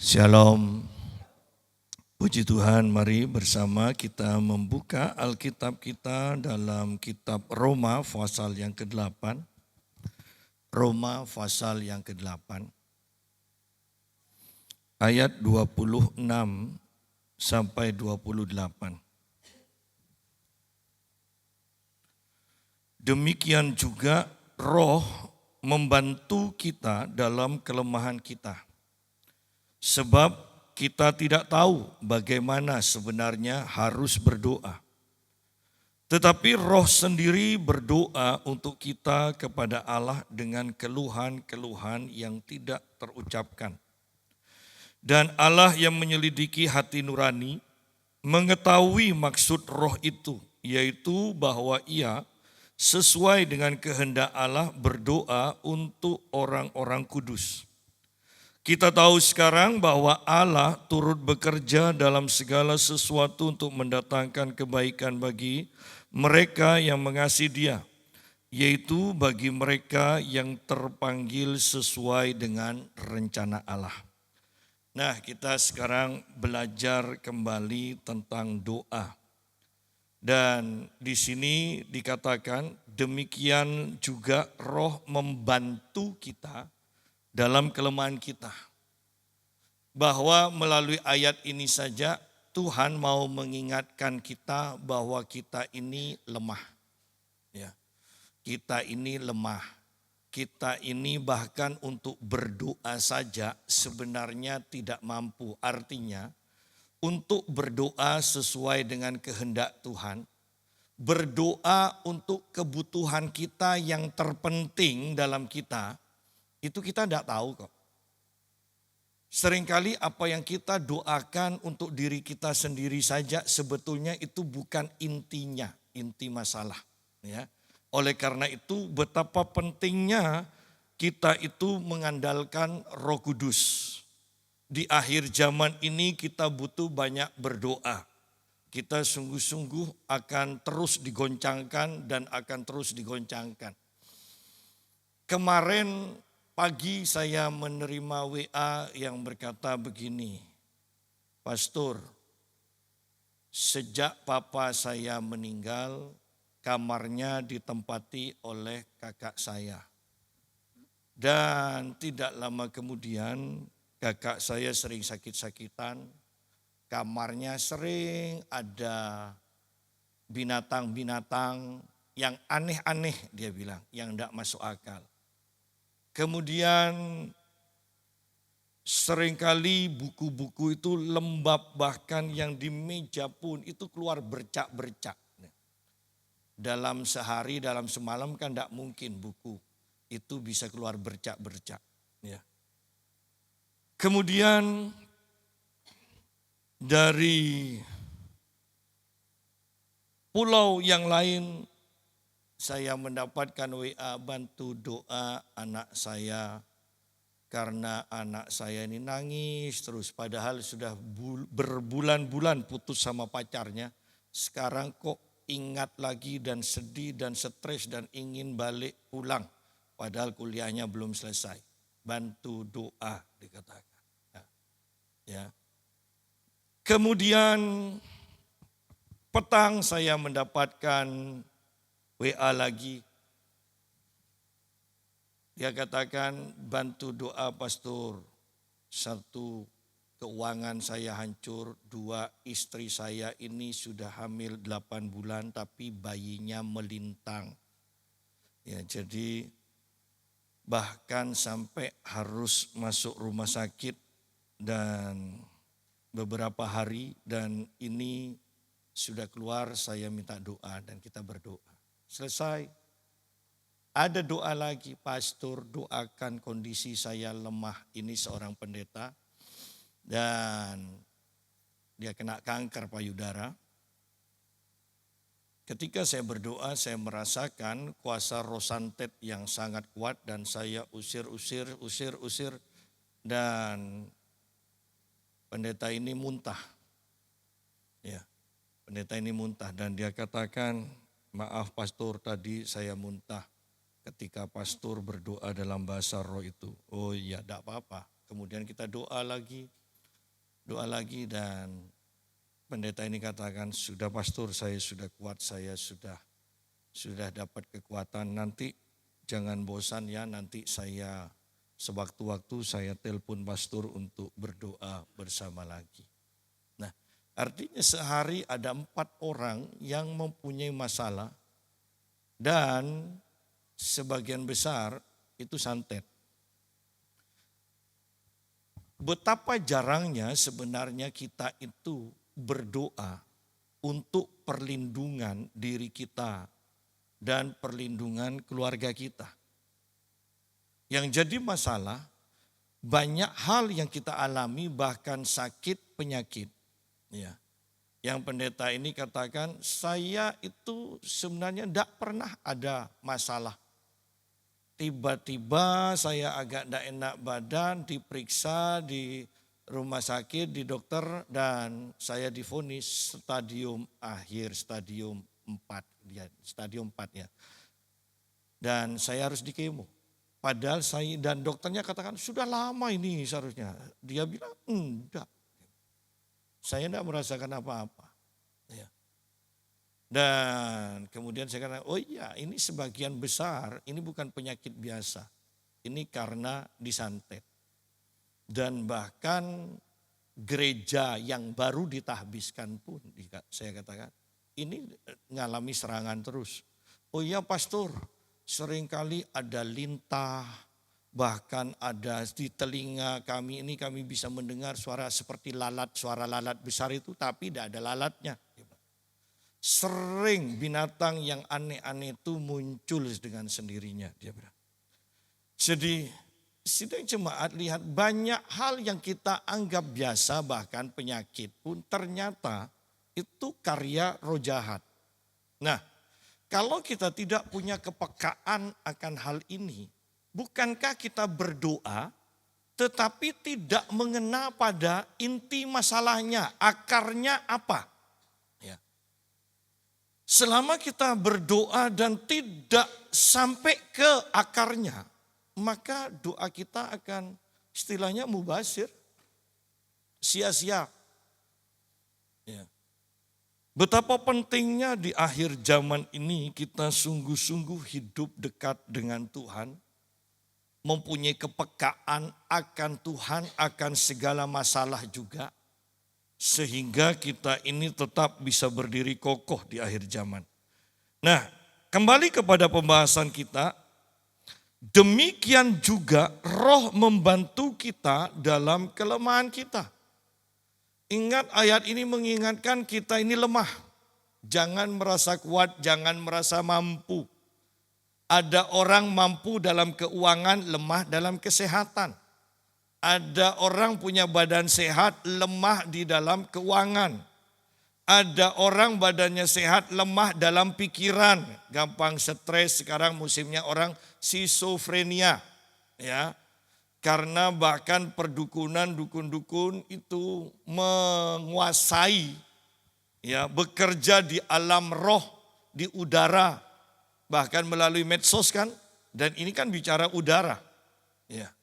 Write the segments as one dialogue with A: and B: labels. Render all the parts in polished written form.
A: Shalom, puji Tuhan, mari bersama kita membuka Alkitab kita dalam kitab Roma pasal yang ke-8. Roma pasal yang ke-8, ayat 26 sampai 28. Demikian juga Roh membantu kita dalam kelemahan kita. Sebab kita tidak tahu bagaimana sebenarnya harus berdoa. Tetapi Roh sendiri berdoa untuk kita kepada Allah dengan keluhan-keluhan yang tidak terucapkan. Dan Allah yang menyelidiki hati nurani mengetahui maksud Roh itu, yaitu bahwa Ia sesuai dengan kehendak Allah berdoa untuk orang-orang kudus. Kita tahu sekarang bahwa Allah turut bekerja dalam segala sesuatu untuk mendatangkan kebaikan bagi mereka yang mengasihi Dia, yaitu bagi mereka yang terpanggil sesuai dengan rencana Allah. Nah, kita sekarang belajar kembali tentang doa. Dan di sini dikatakan demikian juga Roh membantu kita dalam kelemahan kita. Bahwa melalui ayat ini saja Tuhan mau mengingatkan kita bahwa kita ini lemah. Ya. Kita ini lemah. Kita ini bahkan untuk berdoa saja sebenarnya tidak mampu. Artinya untuk berdoa sesuai dengan kehendak Tuhan, berdoa untuk kebutuhan kita yang terpenting dalam kita, itu kita tidak tahu kok. Seringkali apa yang kita doakan untuk diri kita sendiri saja sebetulnya itu bukan intinya, inti masalah. Ya. Oleh karena itu betapa pentingnya kita itu mengandalkan Roh Kudus. Di akhir zaman ini kita butuh banyak berdoa. Kita sungguh-sungguh akan terus digoncangkan dan akan terus digoncangkan. Kemarin pagi saya menerima WA yang berkata begini, Pastor, sejak papa saya meninggal, kamarnya ditempati oleh kakak saya. Dan tidak lama kemudian kakak saya sering sakit-sakitan, kamarnya sering ada binatang-binatang yang aneh-aneh dia bilang, yang tidak masuk akal. Kemudian seringkali buku-buku itu lembab, bahkan yang di meja pun itu keluar bercak-bercak. Dalam sehari, dalam semalam kan tidak mungkin buku itu bisa keluar bercak-bercak. Ya. Kemudian dari pulau yang lain saya mendapatkan WA bantu doa anak saya karena anak saya ini nangis terus padahal sudah berbulan-bulan putus sama pacarnya. Sekarang kok ingat lagi dan sedih dan stres dan ingin balik pulang padahal kuliahnya belum selesai. Bantu doa dikatakan. Ya. Kemudian petang saya mendapatkan WA lagi. Dia katakan bantu doa pastor. Satu, keuangan saya hancur. Dua, istri saya ini sudah hamil 8 bulan tapi bayinya melintang. Ya, jadi bahkan sampai harus masuk rumah sakit dan beberapa hari dan ini sudah keluar, saya minta doa dan kita berdoa. Selesai. Ada doa lagi, pastor doakan kondisi saya lemah. Ini seorang pendeta dan dia kena kanker payudara. Ketika saya berdoa, saya merasakan kuasa roh santet yang sangat kuat dan saya usir dan pendeta ini muntah. Ya, pendeta ini muntah dan dia katakan, maaf pastor tadi saya muntah ketika pastor berdoa dalam bahasa roh itu. Oh iya, tidak apa-apa. Kemudian kita doa lagi. doa lagi dan pendeta ini katakan, sudah pastor, saya sudah kuat, saya sudah dapat kekuatan. Nanti jangan bosan ya, nanti saya sewaktu-waktu saya telepon pastor untuk berdoa bersama lagi. Nah, artinya sehari ada 4 orang yang mempunyai masalah dan sebagian besar itu santet. Betapa jarangnya sebenarnya kita itu berdoa untuk perlindungan diri kita dan perlindungan keluarga kita. Yang jadi masalah, banyak hal yang kita alami bahkan sakit penyakit. Ya. Yang pendeta ini katakan, saya itu sebenarnya tidak pernah ada masalah. Tiba-tiba saya agak tidak enak badan, diperiksa di rumah sakit, di dokter, dan saya divonis stadium akhir, stadium 4 ya. Dan saya harus di kemo. Padahal saya dan dokternya katakan sudah lama ini seharusnya. Dia bilang enggak. Saya tidak merasakan apa-apa. Ya. Dan kemudian saya katakan, oh iya ini sebagian besar, ini bukan penyakit biasa. Ini karena disantet. Dan bahkan gereja yang baru ditahbiskan pun, saya katakan, ini ngalami serangan terus. Oh iya pastor, seringkali ada lintah, bahkan ada di telinga kami ini kami bisa mendengar suara seperti lalat, suara lalat besar itu tapi tidak ada lalatnya. Sering binatang yang aneh-aneh itu muncul dengan sendirinya, dia bilang. Jadi sidang jemaat lihat banyak hal yang kita anggap biasa bahkan penyakit pun ternyata itu karya roh jahat. Nah, kalau kita tidak punya kepekaan akan hal ini, bukankah kita berdoa tetapi tidak mengena pada inti masalahnya, akarnya apa? Selama kita berdoa dan tidak sampai ke akarnya, maka doa kita akan istilahnya mubazir, sia-sia. Ya. Betapa pentingnya di akhir zaman ini kita sungguh-sungguh hidup dekat dengan Tuhan, mempunyai kepekaan akan Tuhan, akan segala masalah juga. Sehingga kita ini tetap bisa berdiri kokoh di akhir zaman. Nah, kembali kepada pembahasan kita. Demikian juga roh membantu kita dalam kelemahan kita. Ingat ayat ini mengingatkan kita ini lemah. Jangan merasa kuat, jangan merasa mampu. Ada orang mampu dalam keuangan, lemah dalam kesehatan. Ada orang punya badan sehat, lemah di dalam keuangan. Ada orang badannya sehat, lemah dalam pikiran. Gampang stres, sekarang musimnya orang skizofrenia. Ya, karena bahkan perdukunan, dukun-dukun itu menguasai, ya, bekerja di alam roh, di udara. Bahkan melalui medsos kan, dan ini kan bicara udara. Ya.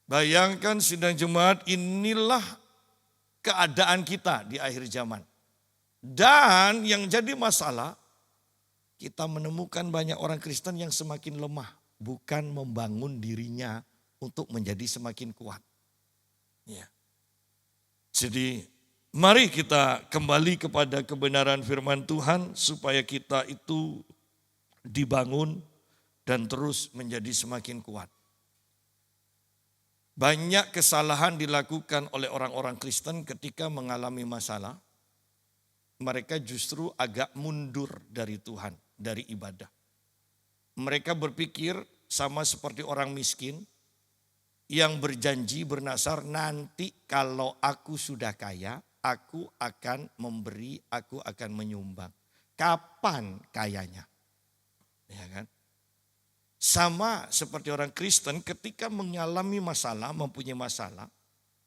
A: Bayangkan sidang jemaat, inilah keadaan kita di akhir zaman. Dan yang jadi masalah, kita menemukan banyak orang Kristen yang semakin lemah. Bukan membangun dirinya untuk menjadi semakin kuat. Ya. Jadi mari kita kembali kepada kebenaran firman Tuhan supaya kita itu dibangun dan terus menjadi semakin kuat. Banyak kesalahan dilakukan oleh orang-orang Kristen ketika mengalami masalah. Mereka justru agak mundur dari Tuhan, dari ibadah. Mereka berpikir sama seperti orang miskin yang berjanji bernasar, nanti kalau aku sudah kaya, aku akan memberi, aku akan menyumbang. Kapan kayanya? Ya kan? Sama seperti orang Kristen ketika mengalami masalah, mempunyai masalah,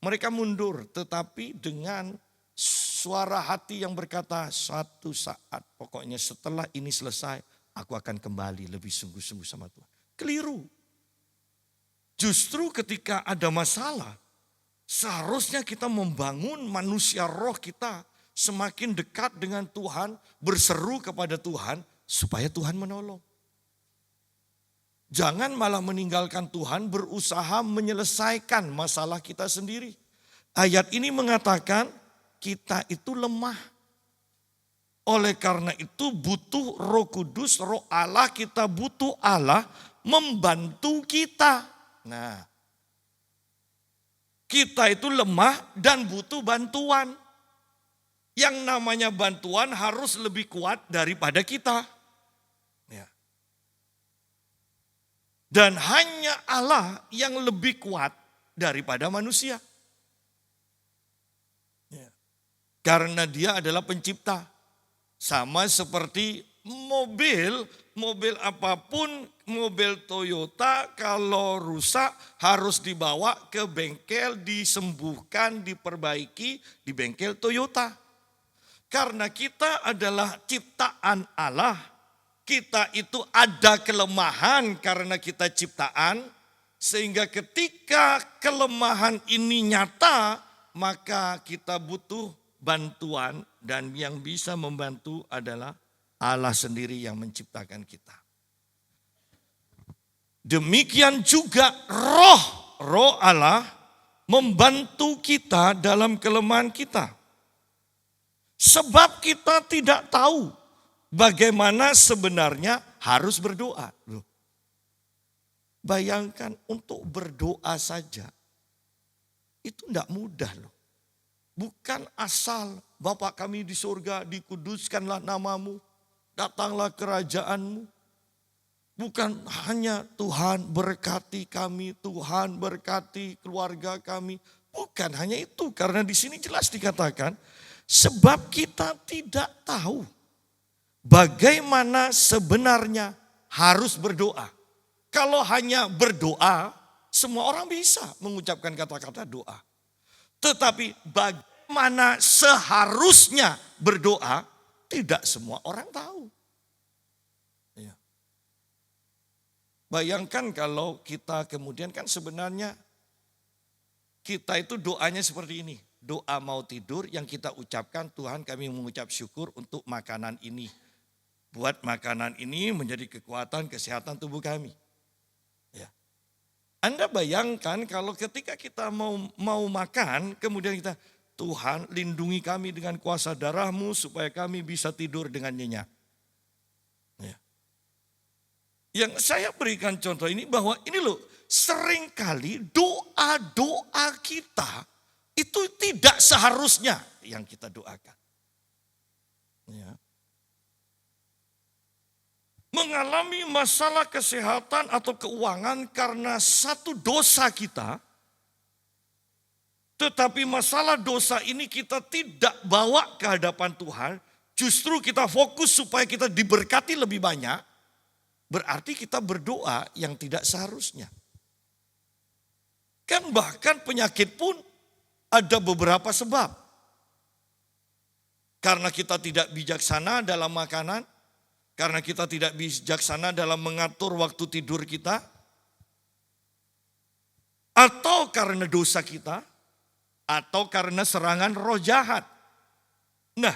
A: mereka mundur tetapi dengan suara hati yang berkata suatu saat pokoknya setelah ini selesai aku akan kembali lebih sungguh-sungguh sama Tuhan. Keliru. Justru ketika ada masalah, Seharusnya kita membangun manusia roh kita semakin dekat dengan Tuhan, berseru kepada Tuhan supaya Tuhan menolong. Jangan malah meninggalkan Tuhan, berusaha menyelesaikan masalah kita sendiri. Ayat ini mengatakan kita itu lemah. Oleh karena itu butuh Roh Kudus, Roh Allah, kita butuh Allah membantu kita. Nah, kita itu lemah dan butuh bantuan. Yang namanya bantuan harus lebih kuat daripada kita. Ya. Dan hanya Allah yang lebih kuat daripada manusia. Ya. Karena dia adalah pencipta. Sama seperti mobil apapun, mobil Toyota kalau rusak harus dibawa ke bengkel, disembuhkan, diperbaiki di bengkel Toyota. Karena kita adalah ciptaan Allah, kita itu ada kelemahan karena kita ciptaan, sehingga ketika kelemahan ini nyata, maka kita butuh bantuan, dan yang bisa membantu adalah Allah sendiri yang menciptakan kita. Demikian juga roh Allah membantu kita dalam kelemahan kita. Sebab kita tidak tahu bagaimana sebenarnya harus berdoa. Loh. Bayangkan untuk berdoa saja, itu tidak mudah loh. Bukan asal Bapa kami di surga, dikuduskanlah namamu, datanglah kerajaanmu. Bukan hanya Tuhan berkati kami, Tuhan berkati keluarga kami. Bukan hanya itu, karena di sini jelas dikatakan, sebab kita tidak tahu bagaimana sebenarnya harus berdoa. Kalau hanya berdoa, semua orang bisa mengucapkan kata-kata doa. Tetapi bagaimana seharusnya berdoa, tidak semua orang tahu. Ya. Bayangkan kalau kita kemudian kan sebenarnya kita itu doanya seperti ini. Doa mau tidur yang kita ucapkan, Tuhan kami mengucap syukur untuk makanan ini. Buat makanan ini menjadi kekuatan kesehatan tubuh kami. Ya. Anda bayangkan kalau ketika kita mau makan, kemudian kita, Tuhan lindungi kami dengan kuasa darah-Mu supaya kami bisa tidur dengan nyenyak. Ya. Yang saya berikan contoh ini bahwa ini loh, seringkali doa-doa kita itu tidak seharusnya yang kita doakan. Ya. Mengalami masalah kesehatan atau keuangan karena satu dosa kita, tetapi masalah dosa ini kita tidak bawa ke hadapan Tuhan, justru kita fokus supaya kita diberkati lebih banyak, berarti kita berdoa yang tidak seharusnya. Kan bahkan penyakit pun ada beberapa sebab. Karena kita tidak bijaksana dalam makanan, karena kita tidak bijaksana dalam mengatur waktu tidur kita, atau karena dosa kita, atau karena serangan roh jahat. Nah,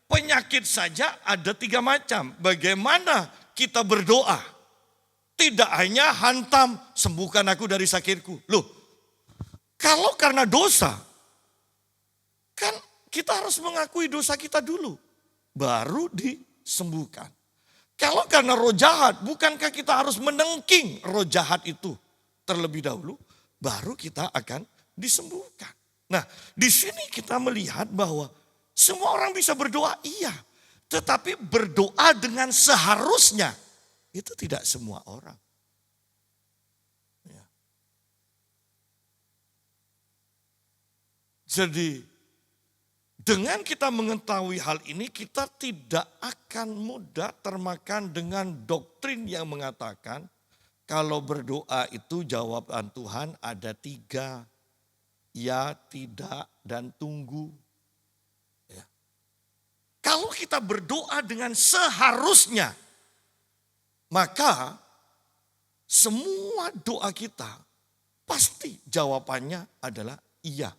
A: penyakit saja ada 3 macam. Bagaimana kita berdoa? Tidak hanya hantam, sembuhkan aku dari sakitku. Loh, kalau karena dosa, kan kita harus mengakui dosa kita dulu, baru disembuhkan. Kalau karena roh jahat, bukankah kita harus menengking roh jahat itu terlebih dahulu, baru kita akan disembuhkan. Nah, di sini kita melihat bahwa semua orang bisa berdoa, iya. Tetapi berdoa dengan seharusnya, itu tidak semua orang. Ya. Jadi, dengan kita mengetahui hal ini, kita tidak akan mudah termakan dengan doktrin yang mengatakan kalau berdoa itu jawaban Tuhan ada 3, ya, tidak, dan tunggu. Ya. Kalau kita berdoa dengan seharusnya, maka semua doa kita pasti jawabannya adalah Iya.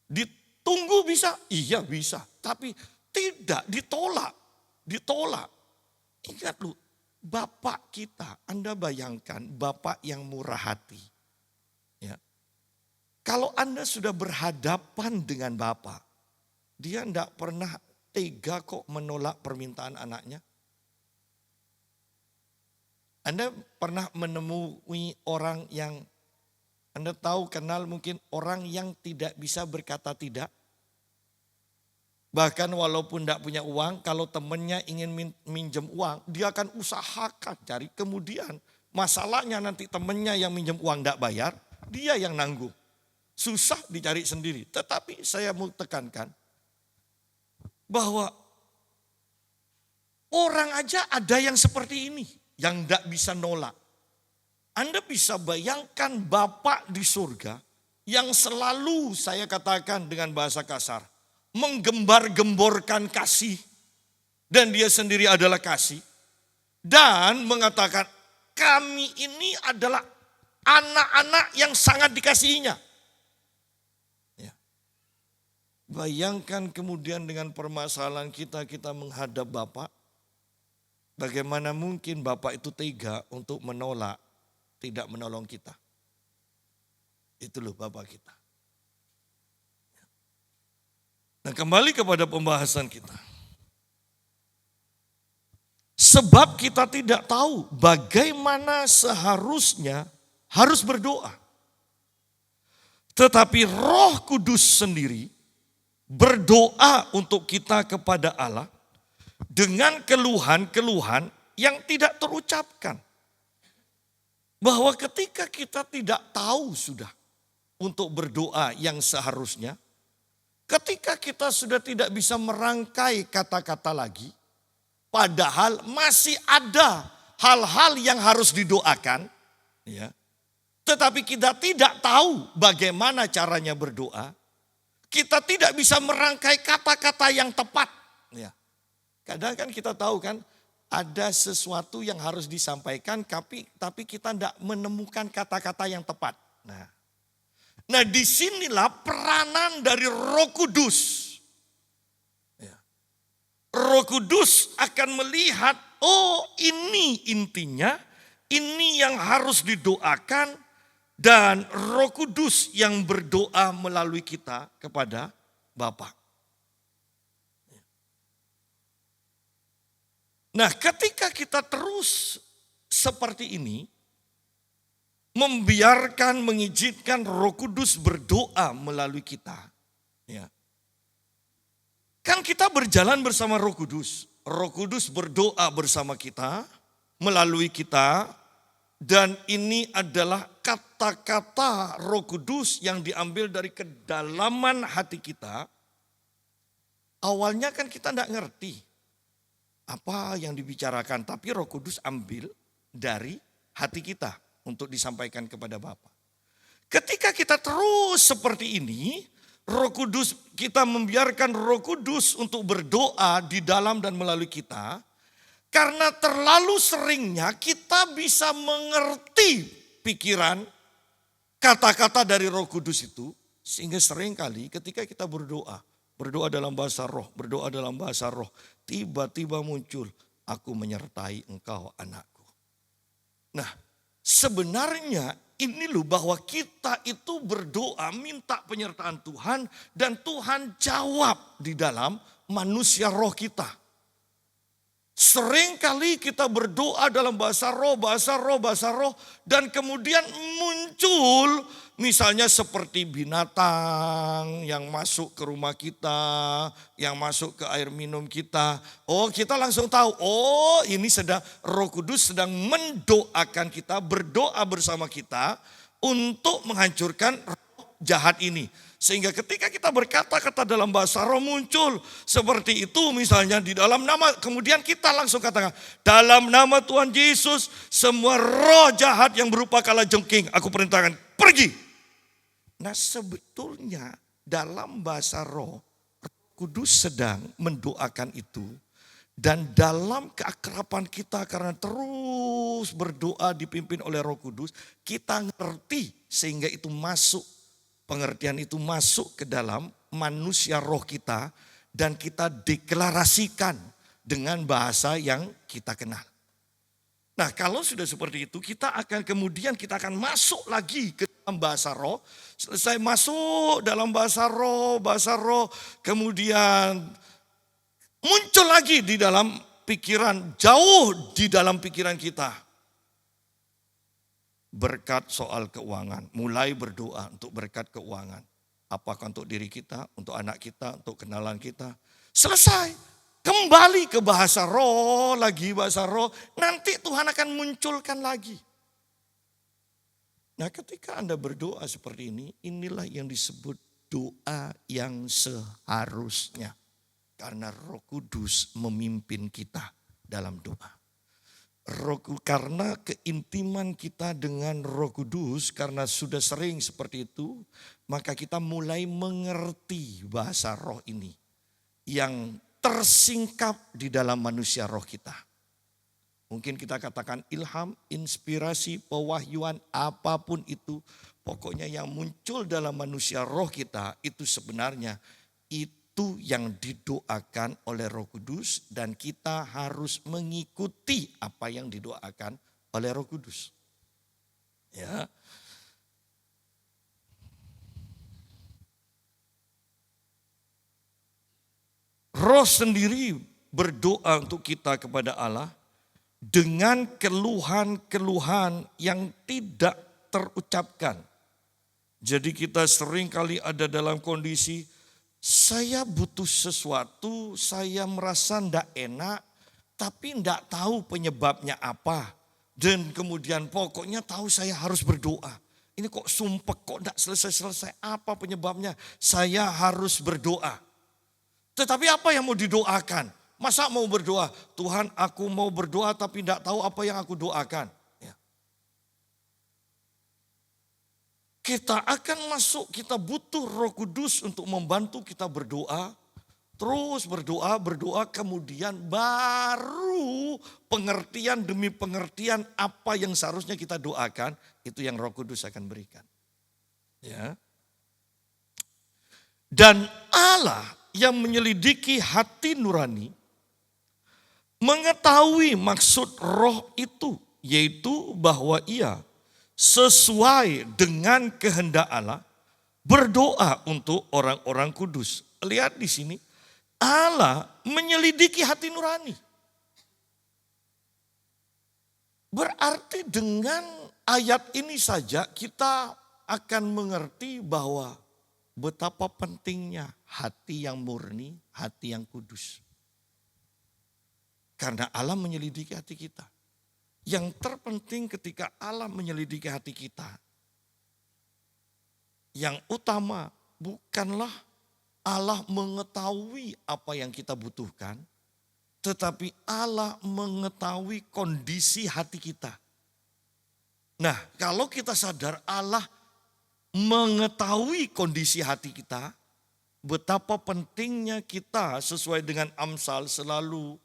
A: Ditunggu bisa? Iya bisa. Tapi tidak, ditolak. Ditolak. Ingat lu, Bapak kita, Anda bayangkan Bapak yang murah hati. Ya. Kalau Anda sudah berhadapan dengan Bapak, dia tidak pernah tega kok menolak permintaan anaknya. Anda pernah menemui orang yang Anda tahu, kenal mungkin orang yang tidak bisa berkata tidak. Bahkan walaupun tidak punya uang, kalau temannya ingin minjem uang, dia akan usahakan cari. Kemudian masalahnya nanti temannya yang minjem uang tidak bayar, dia yang nanggung. Susah dicari sendiri. Tetapi saya mau tekankan bahwa orang aja ada yang seperti ini, yang tidak bisa nolak. Anda bisa bayangkan Bapak di surga yang selalu, saya katakan dengan bahasa kasar, menggembar-gemborkan kasih. Dan dia sendiri adalah kasih. Dan mengatakan kami ini adalah anak-anak yang sangat dikasihinya. Ya. Bayangkan kemudian dengan permasalahan kita menghadap Bapak. Bagaimana mungkin Bapak itu tega untuk menolak, tidak menolong kita. Itu loh Bapak kita. Nah, kembali kepada pembahasan kita. Sebab kita tidak tahu bagaimana seharusnya harus berdoa. Tetapi Roh Kudus sendiri berdoa untuk kita kepada Allah dengan keluhan-keluhan yang tidak terucapkan. Bahwa ketika kita tidak tahu sudah untuk berdoa yang seharusnya, ketika kita sudah tidak bisa merangkai kata-kata lagi, padahal masih ada hal-hal yang harus didoakan, ya. Tetapi kita tidak tahu bagaimana caranya berdoa, kita tidak bisa merangkai kata-kata yang tepat. Ya. Kadang kan kita tahu kan, ada sesuatu yang harus disampaikan, tapi kita tidak menemukan kata-kata yang tepat. Nah, disinilah peranan dari Roh Kudus. Ya. Roh Kudus akan melihat, oh ini intinya, ini yang harus didoakan, dan Roh Kudus yang berdoa melalui kita kepada Bapa. Nah, ketika kita terus seperti ini, membiarkan, mengizinkan Roh Kudus berdoa melalui kita, ya. Kan kita berjalan bersama Roh Kudus. Roh Kudus berdoa bersama kita, melalui kita, dan ini adalah kata-kata Roh Kudus yang diambil dari kedalaman hati kita. Awalnya kan kita tidak ngerti apa yang dibicarakan, tapi Roh Kudus ambil dari hati kita untuk disampaikan kepada Bapa. Ketika kita terus seperti ini, Roh Kudus, kita membiarkan Roh Kudus untuk berdoa di dalam dan melalui kita, karena terlalu seringnya kita bisa mengerti pikiran, kata-kata dari Roh Kudus itu, sehingga seringkali ketika kita berdoa dalam bahasa roh, berdoa dalam bahasa roh, tiba-tiba muncul, aku menyertai engkau anakku. Nah, sebenarnya ini loh bahwa kita itu berdoa minta penyertaan Tuhan, dan Tuhan jawab di dalam manusia roh kita. Seringkali kita berdoa dalam bahasa roh, dan kemudian muncul misalnya seperti binatang yang masuk ke rumah kita, yang masuk ke air minum kita. Oh, kita langsung tahu, oh ini sedang Roh Kudus sedang mendoakan kita, berdoa bersama kita untuk menghancurkan roh jahat ini. Sehingga ketika kita berkata-kata dalam bahasa roh muncul seperti itu, misalnya di dalam nama, kemudian kita langsung katakan, dalam nama Tuhan Yesus semua roh jahat yang berupa kalajengking aku perintahkan pergi. Nah, sebetulnya dalam bahasa roh, Roh Kudus sedang mendoakan itu. Dan dalam keakraban kita karena terus berdoa dipimpin oleh Roh Kudus, kita ngerti sehingga itu masuk Pengertian itu masuk ke dalam manusia roh kita dan kita deklarasikan dengan bahasa yang kita kenal. Nah, kalau sudah seperti itu, kita akan masuk lagi ke dalam bahasa roh. Selesai masuk dalam bahasa roh, kemudian muncul lagi di dalam pikiran, jauh di dalam pikiran kita. Berkat soal keuangan, mulai berdoa untuk berkat keuangan. Apakah untuk diri kita, untuk anak kita, untuk kenalan kita. Selesai. Kembali ke bahasa roh, nanti Tuhan akan munculkan lagi. Nah, ketika Anda berdoa seperti ini, inilah yang disebut doa yang seharusnya. Karena Roh Kudus memimpin kita dalam doa. Karena keintiman kita dengan Roh Kudus, karena sudah sering seperti itu, maka kita mulai mengerti bahasa roh ini. Yang tersingkap di dalam manusia roh kita. Mungkin kita katakan ilham, inspirasi, pewahyuan, apapun itu. Pokoknya yang muncul dalam manusia roh kita itu sebenarnya itu yang didoakan oleh Roh Kudus. Dan kita harus mengikuti apa yang didoakan oleh Roh Kudus. Ya. Roh sendiri berdoa untuk kita kepada Allah dengan keluhan-keluhan yang tidak terucapkan. Jadi kita sering kali ada dalam kondisi, saya butuh sesuatu, saya merasa tidak enak, tapi tidak tahu penyebabnya apa. Dan kemudian pokoknya tahu saya harus berdoa. Ini kok sumpek, kok tidak selesai-selesai, apa penyebabnya? Saya harus berdoa. Tetapi apa yang mau didoakan? Masa mau berdoa? Tuhan, aku mau berdoa tapi tidak tahu apa yang aku doakan. Ya. Kita akan masuk, kita butuh Roh Kudus untuk membantu kita berdoa. Terus berdoa, kemudian baru pengertian demi pengertian apa yang seharusnya kita doakan. Itu yang Roh Kudus akan berikan. Ya. Dan Allah yang menyelidiki hati nurani, mengetahui maksud roh itu, yaitu bahwa ia sesuai dengan kehendak Allah, berdoa untuk orang-orang kudus. Lihat di sini, Allah menyelidiki hati nurani. Berarti dengan ayat ini saja kita akan mengerti bahwa betapa pentingnya hati yang murni, hati yang kudus. Karena Allah menyelidiki hati kita. Yang terpenting ketika Allah menyelidiki hati kita, yang utama bukanlah Allah mengetahui apa yang kita butuhkan, tetapi Allah mengetahui kondisi hati kita. Nah, kalau kita sadar Allah mengetahui kondisi hati kita, betapa pentingnya kita sesuai dengan Amsal selalu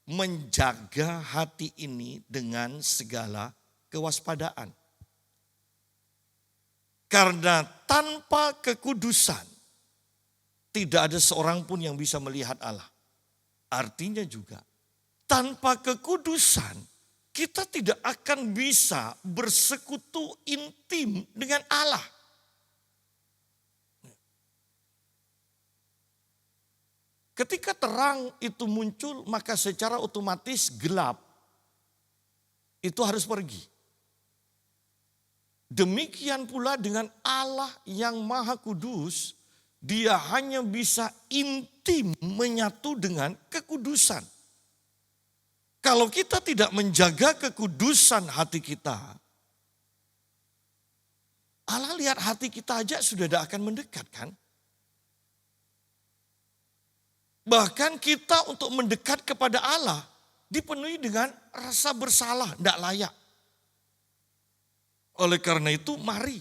A: menjaga hati ini dengan segala kewaspadaan. Karena tanpa kekudusan tidak ada seorang pun yang bisa melihat Allah. Artinya juga tanpa kekudusan kita tidak akan bisa bersekutu intim dengan Allah. Ketika terang itu muncul, maka secara otomatis gelap itu harus pergi. Demikian pula dengan Allah yang Maha Kudus, Dia hanya bisa intim menyatu dengan kekudusan. Kalau kita tidak menjaga kekudusan hati kita, Allah lihat hati kita aja sudah tidak akan mendekat kan? Bahkan kita untuk mendekat kepada Allah dipenuhi dengan rasa bersalah, tidak layak. Oleh karena itu mari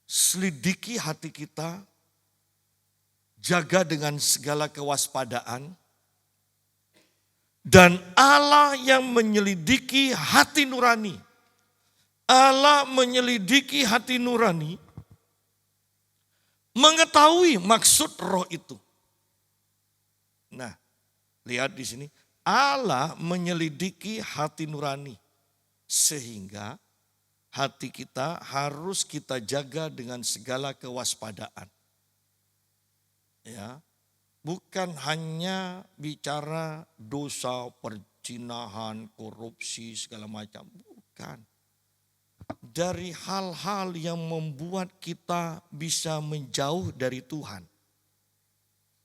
A: selidiki hati kita, jaga dengan segala kewaspadaan. Dan Allah yang menyelidiki hati nurani, Allah menyelidiki hati nurani mengetahui maksud roh itu. Nah, lihat di sini, Allah menyelidiki hati nurani sehingga hati kita harus kita jaga dengan segala kewaspadaan. Ya, bukan hanya bicara dosa, perzinahan, korupsi, segala macam. Bukan. Dari hal-hal yang membuat kita bisa menjauh dari Tuhan.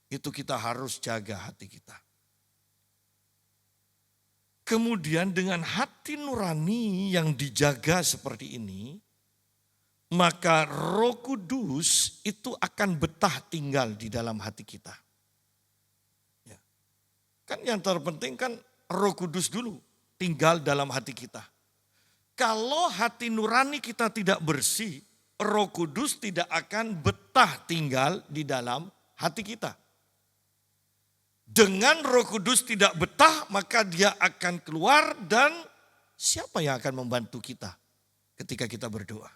A: Itu kita harus jaga hati kita. Kemudian dengan hati nurani yang dijaga seperti ini, maka Roh Kudus itu akan betah tinggal di dalam hati kita. Ya. Kan yang terpenting kan Roh Kudus dulu tinggal dalam hati kita. Kalau hati nurani kita tidak bersih, Roh Kudus tidak akan betah tinggal di dalam hati kita. Dengan Roh Kudus tidak betah, maka dia akan keluar dan siapa yang akan membantu kita ketika kita berdoa?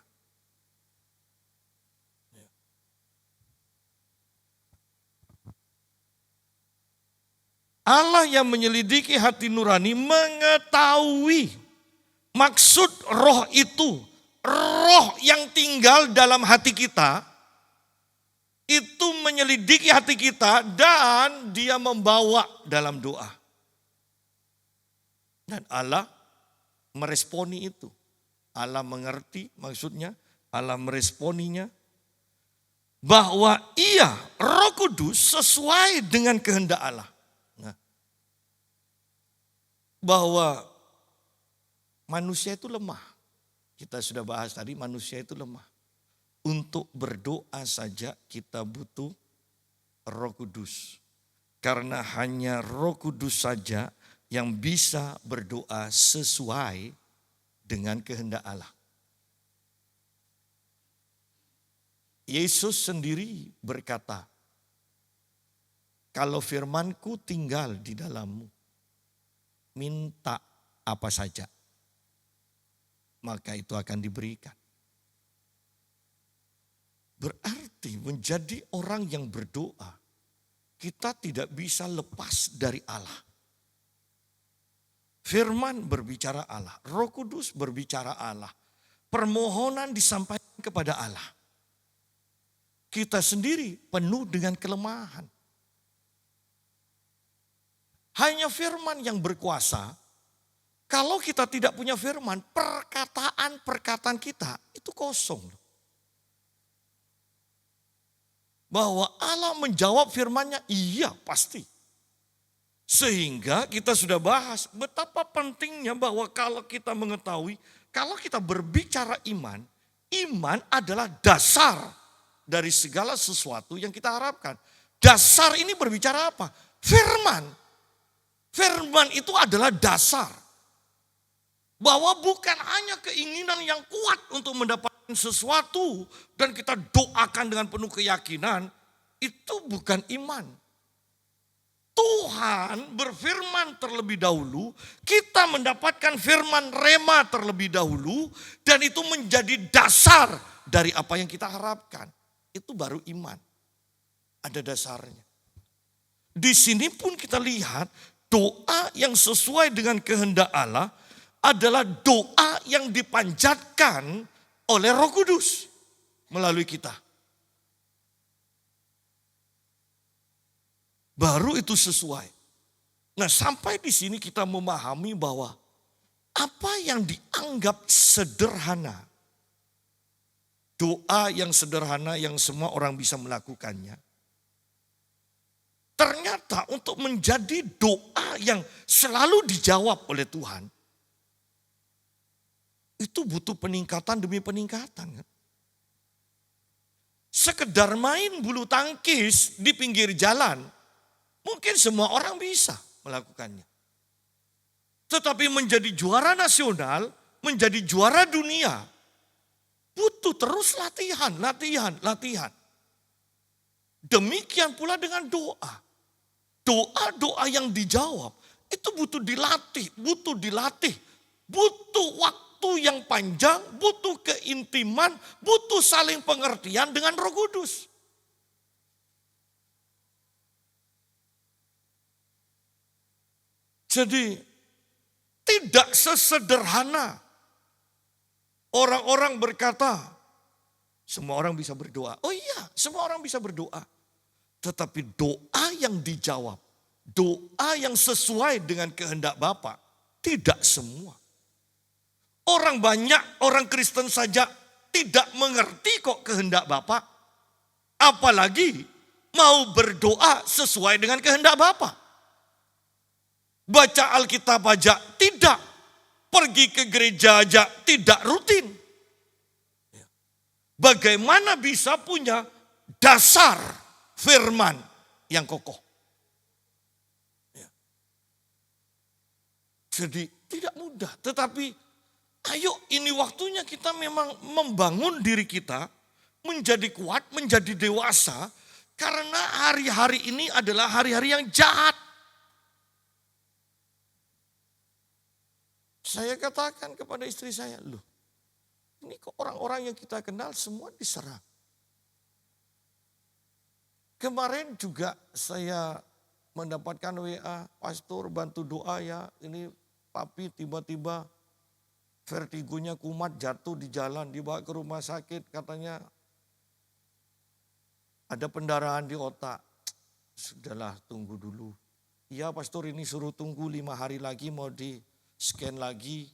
A: Allah yang menyelidiki hati nurani mengetahui maksud roh itu. Roh yang tinggal dalam hati kita itu menyelidiki hati kita dan dia membawa dalam doa. Dan Allah meresponi itu. Allah mengerti maksudnya, Allah meresponinya. Bahwa ia, Roh Kudus sesuai dengan kehendak Allah. Nah, bahwa manusia itu lemah. Kita sudah bahas tadi manusia itu lemah. Untuk berdoa saja kita butuh Roh Kudus. Karena hanya Roh Kudus saja yang bisa berdoa sesuai dengan kehendak Allah. Yesus sendiri berkata, kalau firman-Ku tinggal di dalammu, minta apa saja, maka itu akan diberikan. Berarti menjadi orang yang berdoa, kita tidak bisa lepas dari Allah. Firman berbicara Allah, Roh Kudus berbicara Allah. Permohonan disampaikan kepada Allah. Kita sendiri penuh dengan kelemahan. Hanya firman yang berkuasa. Kalau kita tidak punya firman, perkataan-perkataan kita itu kosong. Bahwa Allah menjawab firman-Nya, iya pasti. Sehingga kita sudah bahas betapa pentingnya bahwa kalau kita mengetahui, kalau kita berbicara iman, iman adalah dasar dari segala sesuatu yang kita harapkan. Dasar ini berbicara apa? Firman. Firman itu adalah dasar. Bahwa bukan hanya keinginan yang kuat untuk mendapatkan sesuatu dan kita doakan dengan penuh keyakinan, itu bukan iman. Tuhan berfirman terlebih dahulu, kita mendapatkan firman rema terlebih dahulu, dan itu menjadi dasar dari apa yang kita harapkan. Itu baru iman. Ada dasarnya. Di sini pun kita lihat doa yang sesuai dengan kehendak Allah adalah doa yang dipanjatkan oleh Roh Kudus melalui kita. Baru itu sesuai. Nah, sampai di sini kita memahami bahwa apa yang dianggap sederhana, doa yang sederhana yang semua orang bisa melakukannya, ternyata untuk menjadi doa yang selalu dijawab oleh Tuhan, itu butuh peningkatan demi peningkatan. Sekedar main bulu tangkis di pinggir jalan, mungkin semua orang bisa melakukannya. Tetapi menjadi juara nasional, menjadi juara dunia, butuh terus latihan. Demikian pula dengan doa. Doa-doa yang dijawab, itu butuh dilatih. Butuh waktu yang panjang, butuh keintiman, butuh saling pengertian dengan Roh Kudus. Jadi tidak sesederhana orang-orang berkata, semua orang bisa berdoa. Oh iya, semua orang bisa berdoa. Tetapi doa yang dijawab, doa yang sesuai dengan kehendak Bapa, tidak semua. Orang banyak, orang Kristen saja tidak mengerti kok kehendak Bapa. Apalagi mau berdoa sesuai dengan kehendak Bapa. Baca Alkitab aja tidak. Pergi ke gereja aja tidak rutin. Bagaimana bisa punya dasar firman yang kokoh? Jadi tidak mudah. Tetapi ayo ini waktunya kita memang membangun diri kita. Menjadi kuat, menjadi dewasa. Karena hari-hari ini adalah hari-hari yang jahat. Saya katakan kepada istri saya, loh ini kok orang-orang yang kita kenal semua diserang. Kemarin juga saya mendapatkan WA, pastor bantu doa ya, ini papi tiba-tiba vertigonya kumat jatuh di jalan, dibawa ke rumah sakit katanya ada pendarahan di otak. Sudahlah tunggu dulu. Iya pastor ini suruh tunggu 5 hari lagi mau di scan lagi,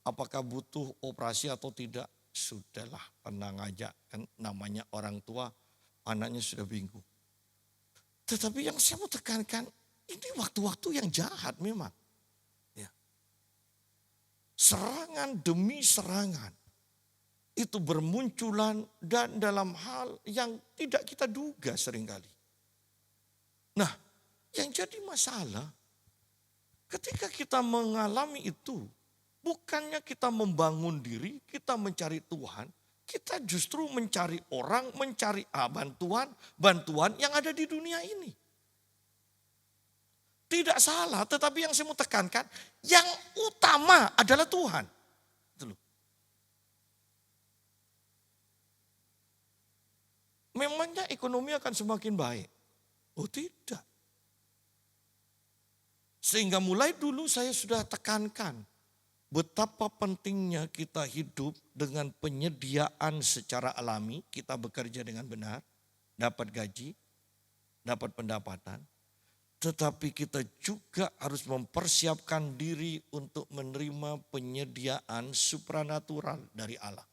A: apakah butuh operasi atau tidak. Sudahlah tenang aja, kan namanya orang tua, anaknya sudah bingung. Tetapi yang saya mau tekankan, ini waktu-waktu yang jahat memang. Ya. Serangan demi serangan, itu bermunculan dan dalam hal yang tidak kita duga seringkali. Nah, yang jadi masalah, ketika kita mengalami itu, bukannya kita membangun diri, kita mencari Tuhan, kita justru mencari orang, mencari bantuan yang ada di dunia ini. Tidak salah, tetapi yang saya mau tekankan, yang utama adalah Tuhan. Itu loh. Memangnya ekonomi akan semakin baik? Oh tidak. Sehingga mulai dulu saya sudah tekankan betapa pentingnya kita hidup dengan penyediaan secara alami. Kita bekerja dengan benar, dapat gaji, dapat pendapatan. Tetapi kita juga harus mempersiapkan diri untuk menerima penyediaan supranatural dari Allah.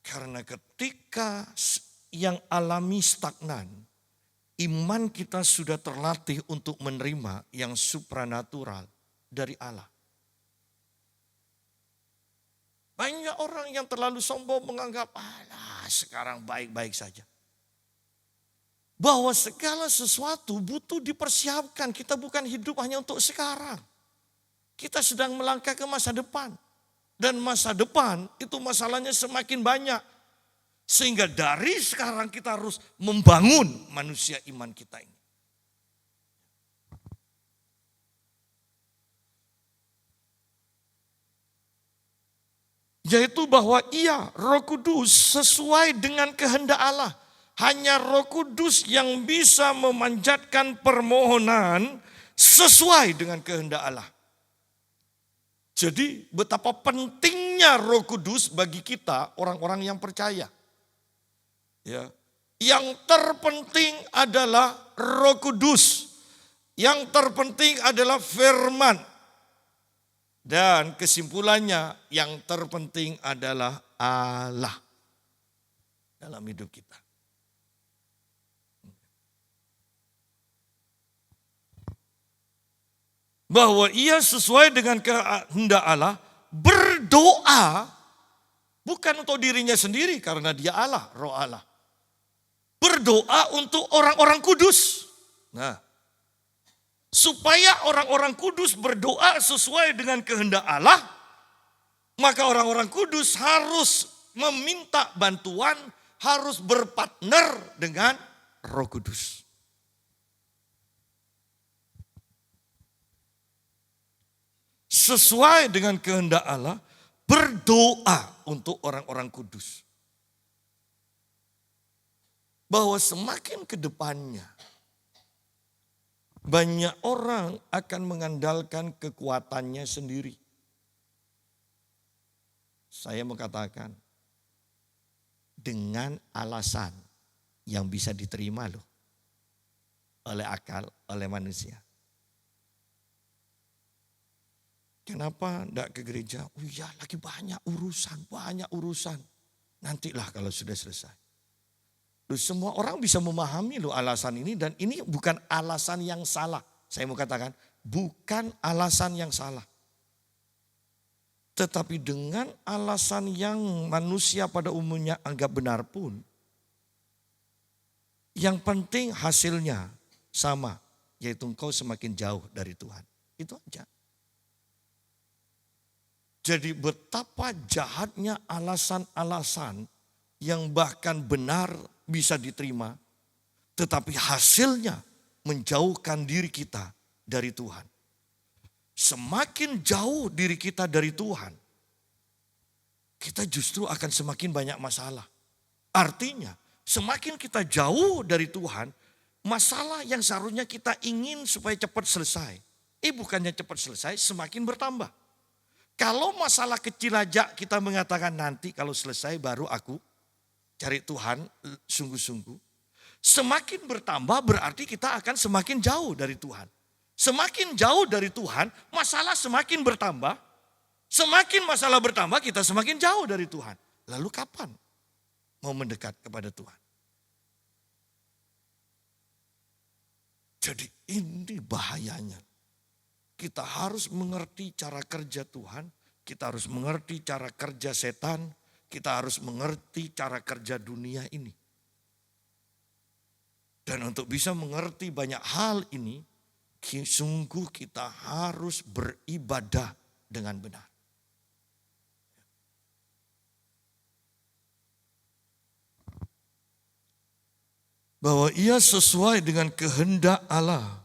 A: Karena ketika yang alami stagnan, iman kita sudah terlatih untuk menerima yang supranatural dari Allah. Banyak orang yang terlalu sombong menganggap, alah sekarang baik-baik saja. Bahwa segala sesuatu butuh dipersiapkan. Kita bukan hidup hanya untuk sekarang. Kita sedang melangkah ke masa depan. Dan masa depan itu masalahnya semakin banyak. Sehingga dari sekarang kita harus membangun manusia iman kita ini. Yaitu bahwa Roh Kudus sesuai dengan kehendak Allah. Hanya Roh Kudus yang bisa memanjatkan permohonan sesuai dengan kehendak Allah. Jadi betapa pentingnya Roh Kudus bagi kita orang-orang yang percaya. Ya. Yang terpenting adalah Roh Kudus. Yang terpenting adalah firman. Dan kesimpulannya yang terpenting adalah Allah dalam hidup kita. Bahwa ia sesuai dengan kehendak Allah berdoa bukan untuk dirinya sendiri karena dia Allah, Roh Allah. Berdoa untuk orang-orang kudus. Nah, supaya orang-orang kudus berdoa sesuai dengan kehendak Allah, maka orang-orang kudus harus meminta bantuan, harus berpartner dengan Roh Kudus. Sesuai dengan kehendak Allah, berdoa untuk orang-orang kudus. Bahwa semakin ke depannya, Banyak orang akan mengandalkan kekuatannya sendiri. Saya mau katakan, dengan alasan yang bisa diterima loh oleh akal, oleh manusia. Kenapa enggak ke gereja? Oh iya, lagi banyak urusan. Nantilah kalau sudah selesai. Loh, semua orang bisa memahami loh alasan ini, dan ini bukan alasan yang salah. Saya mau katakan, bukan alasan yang salah. Tetapi dengan alasan yang manusia pada umumnya anggap benar pun, yang penting hasilnya sama, yaitu engkau semakin jauh dari Tuhan. Itu aja. Jadi betapa jahatnya alasan-alasan yang bahkan benar bisa diterima, tetapi hasilnya menjauhkan diri kita dari Tuhan. Semakin jauh diri kita dari Tuhan, kita justru akan semakin banyak masalah. Artinya, semakin kita jauh dari Tuhan, masalah yang seharusnya kita ingin supaya cepat selesai, bukannya cepat selesai, semakin bertambah. Kalau masalah kecil aja kita mengatakan nanti kalau selesai baru aku cari Tuhan sungguh-sungguh. Semakin bertambah berarti kita akan semakin jauh dari Tuhan. Semakin jauh dari Tuhan, masalah semakin bertambah. Semakin masalah bertambah, kita semakin jauh dari Tuhan. Lalu kapan mau mendekat kepada Tuhan? Jadi ini bahayanya. Kita harus mengerti cara kerja Tuhan, kita harus mengerti cara kerja setan, kita harus mengerti cara kerja dunia ini. Dan untuk bisa mengerti banyak hal ini, sungguh kita harus beribadah dengan benar. Bahwa ia sesuai dengan kehendak Allah.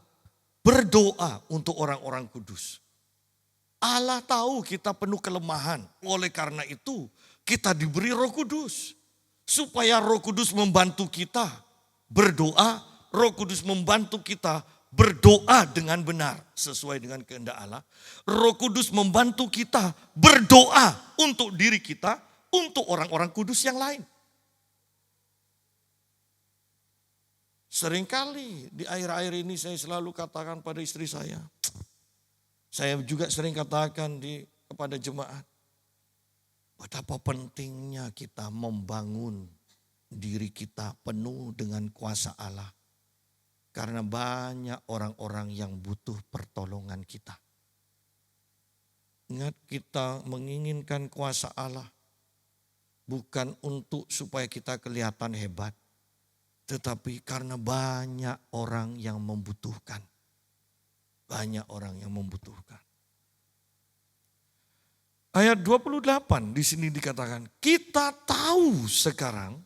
A: Berdoa untuk orang-orang kudus. Allah tahu kita penuh kelemahan. Oleh karena itu kita diberi Roh Kudus. Supaya Roh Kudus membantu kita berdoa. Roh Kudus membantu kita berdoa dengan benar sesuai dengan kehendak Allah. Roh Kudus membantu kita berdoa untuk diri kita, untuk orang-orang kudus yang lain. Seringkali di akhir-akhir ini saya selalu katakan pada istri saya. Saya juga sering katakan kepada jemaat. Betapa pentingnya kita membangun diri kita penuh dengan kuasa Allah. Karena banyak orang-orang yang butuh pertolongan kita. Ingat, kita menginginkan kuasa Allah. Bukan untuk supaya kita kelihatan hebat. Tetapi karena banyak orang yang membutuhkan. Banyak orang yang membutuhkan. Ayat 28 di sini dikatakan, kita tahu sekarang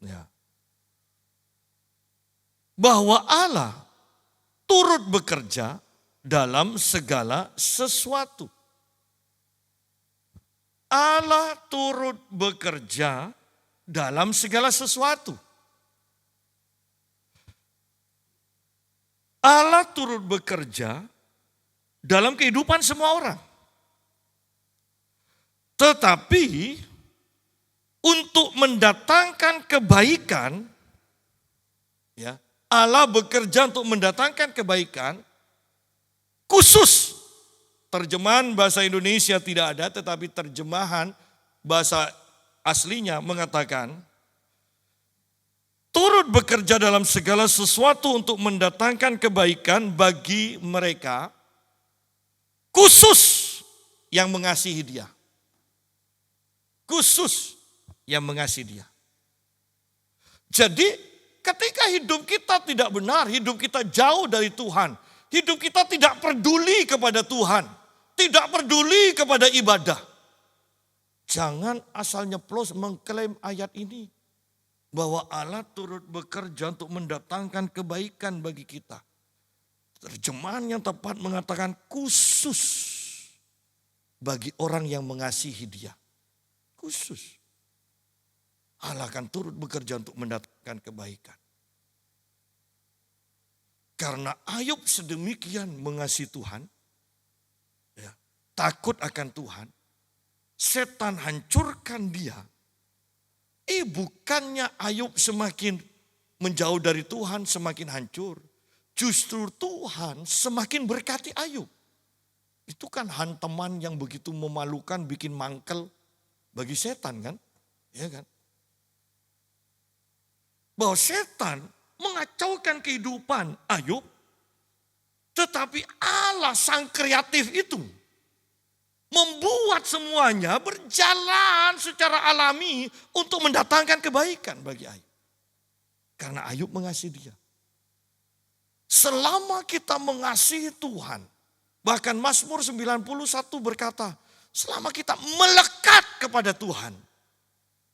A: ya, bahwa Allah turut bekerja dalam segala sesuatu. Allah turut bekerja dalam segala sesuatu. Allah turut bekerja dalam kehidupan semua orang. Tetapi untuk mendatangkan kebaikan, ya, Allah bekerja untuk mendatangkan kebaikan khusus. Terjemahan bahasa Indonesia tidak ada, tetapi terjemahan bahasa aslinya mengatakan turut bekerja dalam segala sesuatu untuk mendatangkan kebaikan bagi mereka khusus yang mengasihi Dia. Khusus yang mengasihi Dia. Jadi ketika hidup kita tidak benar, hidup kita jauh dari Tuhan, hidup kita tidak peduli kepada Tuhan, tidak peduli kepada ibadah. Jangan asal nyeplos mengklaim ayat ini. Bahwa Allah turut bekerja untuk mendatangkan kebaikan bagi kita. Terjemahan yang tepat mengatakan khusus bagi orang yang mengasihi Dia. Khusus. Allah akan turut bekerja untuk mendatangkan kebaikan. Karena Ayub sedemikian mengasihi Tuhan, ya, takut akan Tuhan, setan hancurkan dia. Bukannya Ayub semakin menjauh dari Tuhan, semakin hancur. Justru Tuhan semakin berkati Ayub. Itu kan hantaman yang begitu memalukan, bikin mangkel bagi setan kan? Ya kan? Bahwa setan mengacaukan kehidupan Ayub, tetapi Allah sang kreatif itu membuat semuanya berjalan secara alami untuk mendatangkan kebaikan bagi Ayub. Karena Ayub mengasihi dia. Selama kita mengasihi Tuhan, bahkan Mazmur 91 berkata, selama kita melekat kepada Tuhan,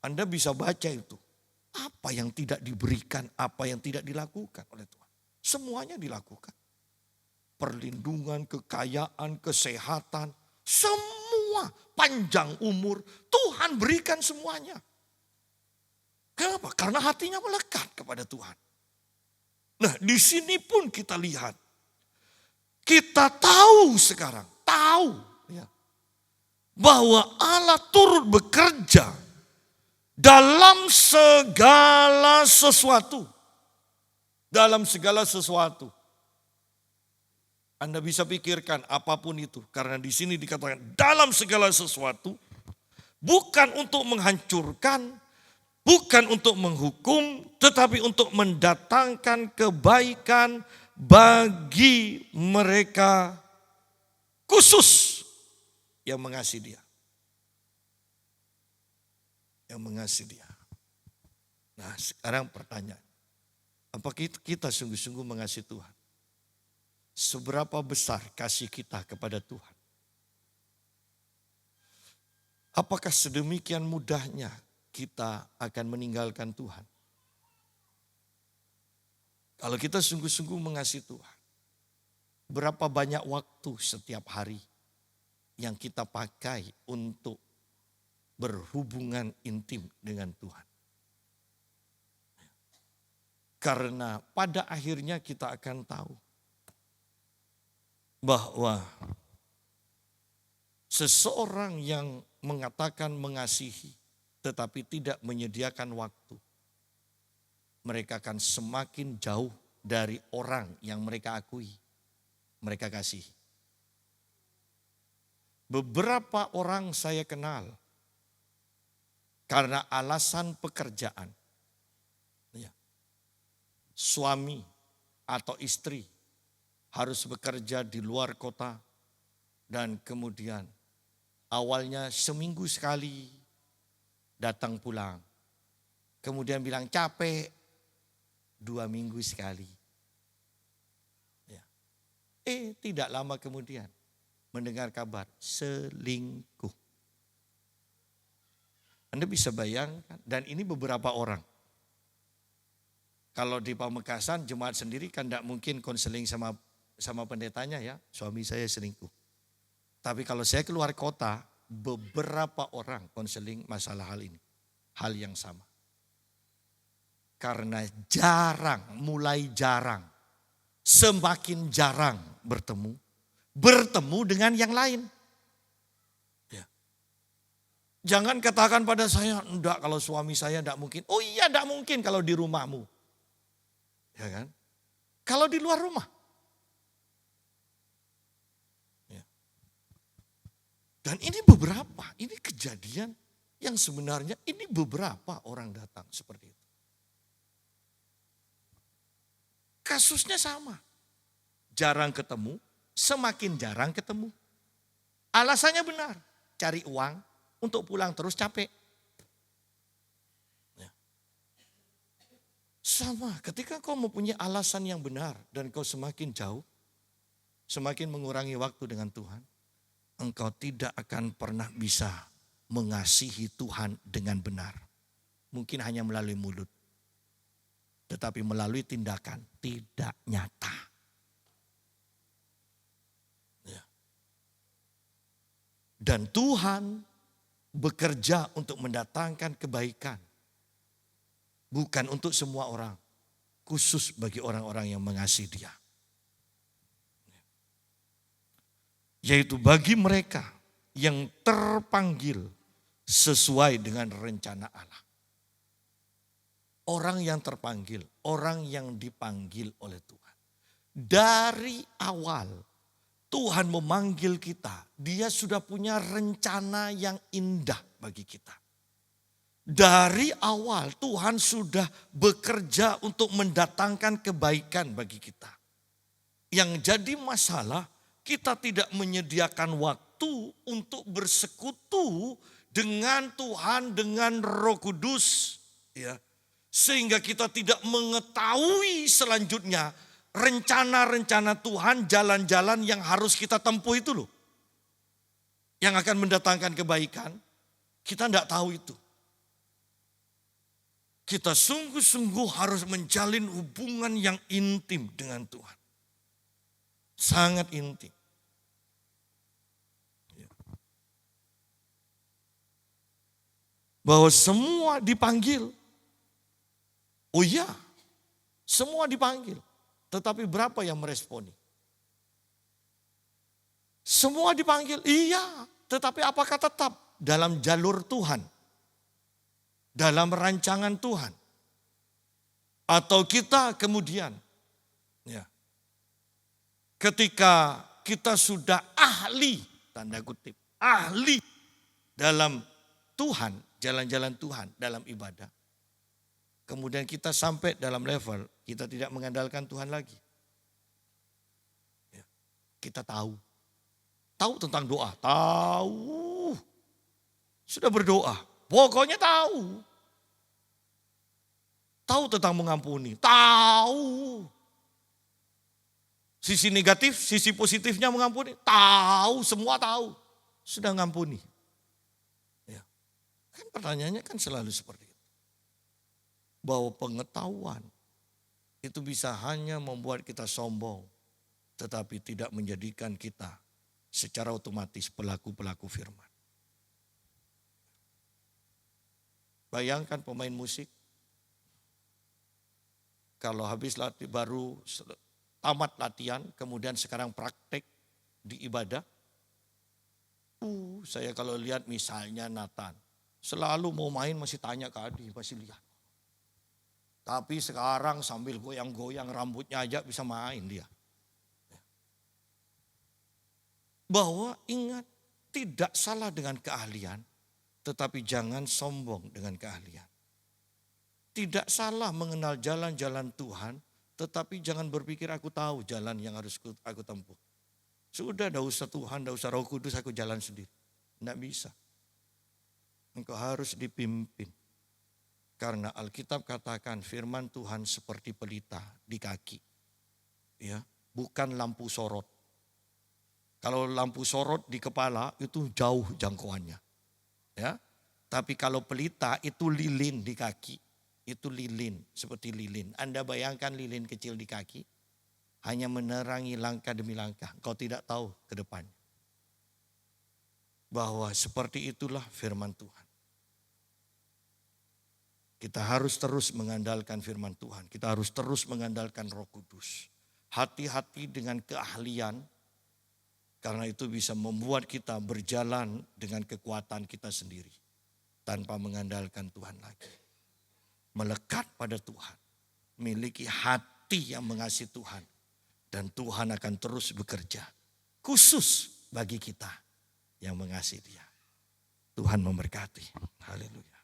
A: Anda bisa baca itu. Apa yang tidak diberikan, apa yang tidak dilakukan oleh Tuhan. Semuanya dilakukan. Perlindungan, kekayaan, kesehatan, semua panjang umur, Tuhan berikan semuanya. Kenapa? Karena hatinya melekat kepada Tuhan. Nah, di sini pun kita lihat. Kita tahu sekarang, ya, bahwa Allah turut bekerja dalam segala sesuatu. Dalam segala sesuatu. Anda bisa pikirkan apapun itu. Karena di sini dikatakan dalam segala sesuatu. Bukan untuk menghancurkan, bukan untuk menghukum, tetapi untuk mendatangkan kebaikan bagi mereka khusus yang mengasihi dia. Yang mengasihi dia. Nah, sekarang pertanyaan. Apa kita sungguh-sungguh mengasihi Tuhan? Seberapa besar kasih kita kepada Tuhan? Apakah sedemikian mudahnya kita akan meninggalkan Tuhan? Kalau kita sungguh-sungguh mengasihi Tuhan, berapa banyak waktu setiap hari yang kita pakai untuk berhubungan intim dengan Tuhan? Karena pada akhirnya kita akan tahu bahwa seseorang yang mengatakan mengasihi tetapi tidak menyediakan waktu, mereka akan semakin jauh dari orang yang mereka akui, mereka kasihi. Beberapa orang saya kenal karena alasan pekerjaan. Suami atau istri harus bekerja di luar kota dan kemudian awalnya seminggu sekali datang pulang. Kemudian bilang capek 2 minggu sekali. Ya. Tidak lama kemudian mendengar kabar selingkuh. Anda bisa bayangkan dan ini beberapa orang. Kalau di Pamekasan jemaat sendiri kan tidak mungkin konseling sama pendetanya ya, suami saya selingkuh. Tapi kalau saya keluar kota, beberapa orang konseling masalah hal ini. Hal yang sama. Karena mulai jarang, semakin jarang bertemu dengan yang lain. Ya. Jangan katakan pada saya, enggak kalau suami saya enggak mungkin. Oh iya enggak mungkin kalau di rumahmu. Ya kan? Kalau di luar rumah. Ya. Dan ini ini kejadian yang sebenarnya ini beberapa orang datang seperti itu. Kasusnya sama. Jarang ketemu, semakin jarang ketemu. Alasannya benar, cari uang untuk pulang terus capek. Sama, ketika kau mempunyai alasan yang benar dan kau semakin jauh, semakin mengurangi waktu dengan Tuhan, engkau tidak akan pernah bisa mengasihi Tuhan dengan benar. Mungkin hanya melalui mulut, tetapi melalui tindakan tidak nyata. Ya. Dan Tuhan bekerja untuk mendatangkan kebaikan. Bukan untuk semua orang, khusus bagi orang-orang yang mengasihi Dia. Yaitu bagi mereka yang terpanggil sesuai dengan rencana Allah. Orang yang terpanggil, orang yang dipanggil oleh Tuhan. Dari awal Tuhan memanggil kita, Dia sudah punya rencana yang indah bagi kita. Dari awal Tuhan sudah bekerja untuk mendatangkan kebaikan bagi kita. Yang jadi masalah, kita tidak menyediakan waktu untuk bersekutu dengan Tuhan, dengan Roh Kudus. Ya. Sehingga kita tidak mengetahui selanjutnya rencana-rencana Tuhan, jalan-jalan yang harus kita tempuh itu loh. Yang akan mendatangkan kebaikan, kita tidak tahu itu. Kita sungguh-sungguh harus menjalin hubungan yang intim dengan Tuhan. Sangat intim. Bahwa semua dipanggil. Oh iya, semua dipanggil. Tetapi berapa yang meresponi? Semua dipanggil, iya. Tetapi apakah tetap dalam jalur Tuhan? Dalam rancangan Tuhan? Atau kita kemudian, ya, ketika kita sudah ahli, tanda kutip, ahli dalam Tuhan, jalan-jalan Tuhan dalam ibadah. Kemudian kita sampai dalam level, kita tidak mengandalkan Tuhan lagi. Ya, kita tahu. Tahu tentang doa? Tahu. Sudah berdoa? Pokoknya tahu. Tahu tentang mengampuni? Tahu. Sisi negatif, sisi positifnya mengampuni? Tahu, semua tahu. Sudah mengampuni. Ya. Kan pertanyaannya kan selalu seperti itu. Bahwa pengetahuan itu bisa hanya membuat kita sombong, tetapi tidak menjadikan kita secara otomatis pelaku-pelaku firman. Bayangkan pemain musik, kalau habis baru tamat latihan, kemudian sekarang praktek di ibadah. Saya kalau lihat misalnya Nathan, selalu mau main masih tanya ke Adi, masih lihat. Tapi sekarang sambil goyang-goyang rambutnya aja bisa main dia. Bahwa ingat, tidak salah dengan keahlian, tetapi jangan sombong dengan keahlian. Tidak salah mengenal jalan-jalan Tuhan, tetapi jangan berpikir aku tahu jalan yang harus aku tempuh. Sudah, tidak usah Tuhan, tidak usah Roh Kudus, aku jalan sendiri. Tidak bisa. Engkau harus dipimpin. Karena Alkitab katakan firman Tuhan seperti pelita di kaki. Ya, bukan lampu sorot. Kalau lampu sorot di kepala itu jauh jangkauannya. Ya. Tapi kalau pelita itu lilin di kaki. Itu lilin, seperti lilin. Anda bayangkan lilin kecil di kaki. Hanya menerangi langkah demi langkah. Kau tidak tahu ke depannya. Bahwa seperti itulah firman Tuhan. Kita harus terus mengandalkan firman Tuhan. Kita harus terus mengandalkan Roh Kudus. Hati-hati dengan keahlian. Karena itu bisa membuat kita berjalan dengan kekuatan kita sendiri. Tanpa mengandalkan Tuhan lagi. Melekat pada Tuhan. Miliki hati yang mengasihi Tuhan. Dan Tuhan akan terus bekerja. Khusus bagi kita yang mengasihi Dia. Tuhan memberkati. Haleluya.